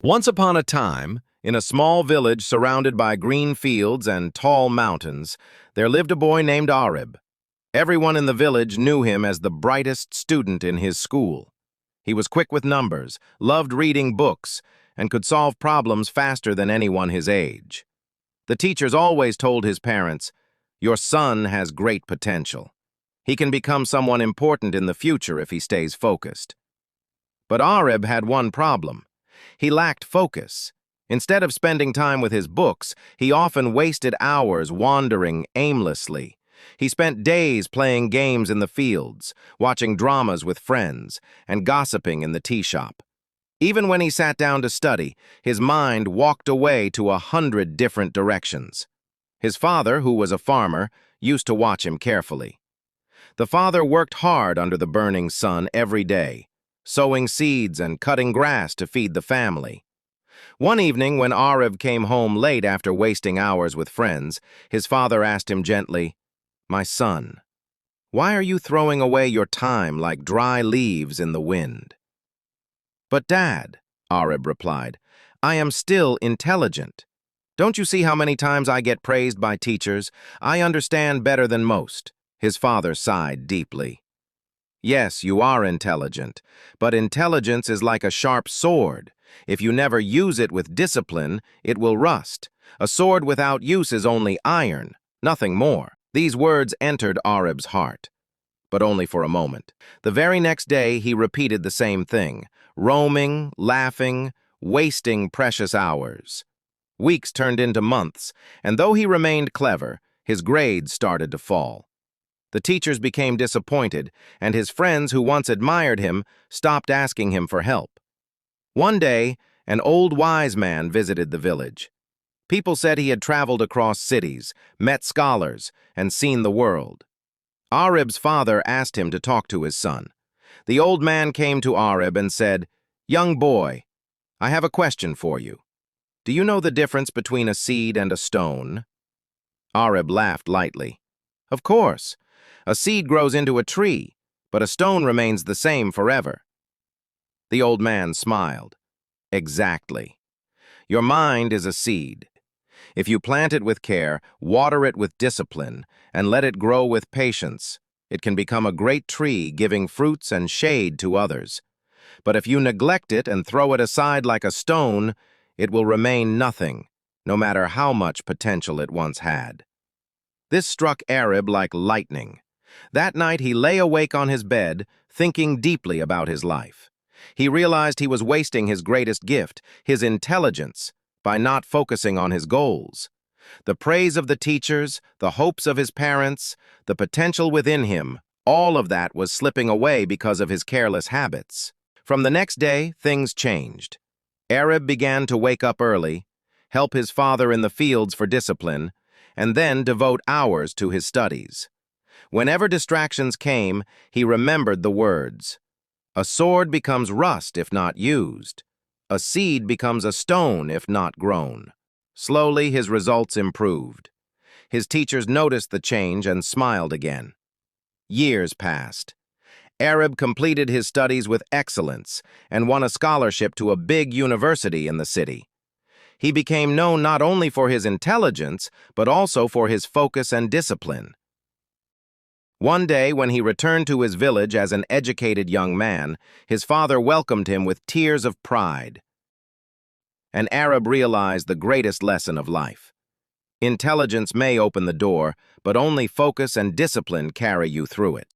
Once upon a time, in a small village surrounded by green fields and tall mountains, there lived a boy named Aarib. Everyone in the village knew him as the brightest student in his school. He was quick with numbers, loved reading books, and could solve problems faster than anyone his age. The teachers always told his parents, "Your son has great potential. He can become someone important in the future if he stays focused." But Aarib had one problem. He lacked focus. Instead of spending time with his books, he often wasted hours wandering aimlessly. He spent days playing games in the fields, watching dramas with friends, and gossiping in the tea shop. Even when he sat down to study, his mind walked away to 100 different directions. His father, who was a farmer, used to watch him carefully. The father worked hard under the burning sun every day, sowing seeds and cutting grass to feed the family. One evening, when Aarib came home late after wasting hours with friends, his father asked him gently, "My son, why are you throwing away your time like dry leaves in the wind?" "But Dad," Aarib replied, "I am still intelligent. Don't you see how many times I get praised by teachers? I understand better than most." His father sighed deeply. "Yes, you are intelligent, but intelligence is like a sharp sword. If you never use it with discipline, it will rust. A sword without use is only iron, nothing more." These words entered Aarib's heart, but only for a moment. The very next day, he repeated the same thing, roaming, laughing, wasting precious hours. Weeks turned into months, and though he remained clever, his grades started to fall. The teachers became disappointed, and his friends who once admired him stopped asking him for help. One day, an old wise man visited the village. People said he had traveled across cities, met scholars, and seen the world. Aarib's father asked him to talk to his son. The old man came to Aarib and said, "Young boy, I have a question for you. Do you know the difference between a seed and a stone?" Aarib laughed lightly. "Of course. A seed grows into a tree, but a stone remains the same forever." The old man smiled. "Exactly. Your mind is a seed. If you plant it with care, water it with discipline, and let it grow with patience, it can become a great tree giving fruits and shade to others. But if you neglect it and throw it aside like a stone, it will remain nothing, no matter how much potential it once had." This struck Aarib like lightning. That night he lay awake on his bed, thinking deeply about his life. He realized he was wasting his greatest gift, his intelligence, by not focusing on his goals. The praise of the teachers, the hopes of his parents, the potential within him, all of that was slipping away because of his careless habits. From the next day, things changed. Aarib began to wake up early, help his father in the fields for discipline, and then devote hours to his studies. Whenever distractions came, he remembered the words, "A sword becomes rust if not used. A seed becomes a stone if not grown." Slowly, his results improved. His teachers noticed the change and smiled again. Years passed. Aarib completed his studies with excellence and won a scholarship to a big university in the city. He became known not only for his intelligence, but also for his focus and discipline. One day, when he returned to his village as an educated young man, his father welcomed him with tears of pride. And Aarib realized the greatest lesson of life. Intelligence may open the door, but only focus and discipline carry you through it.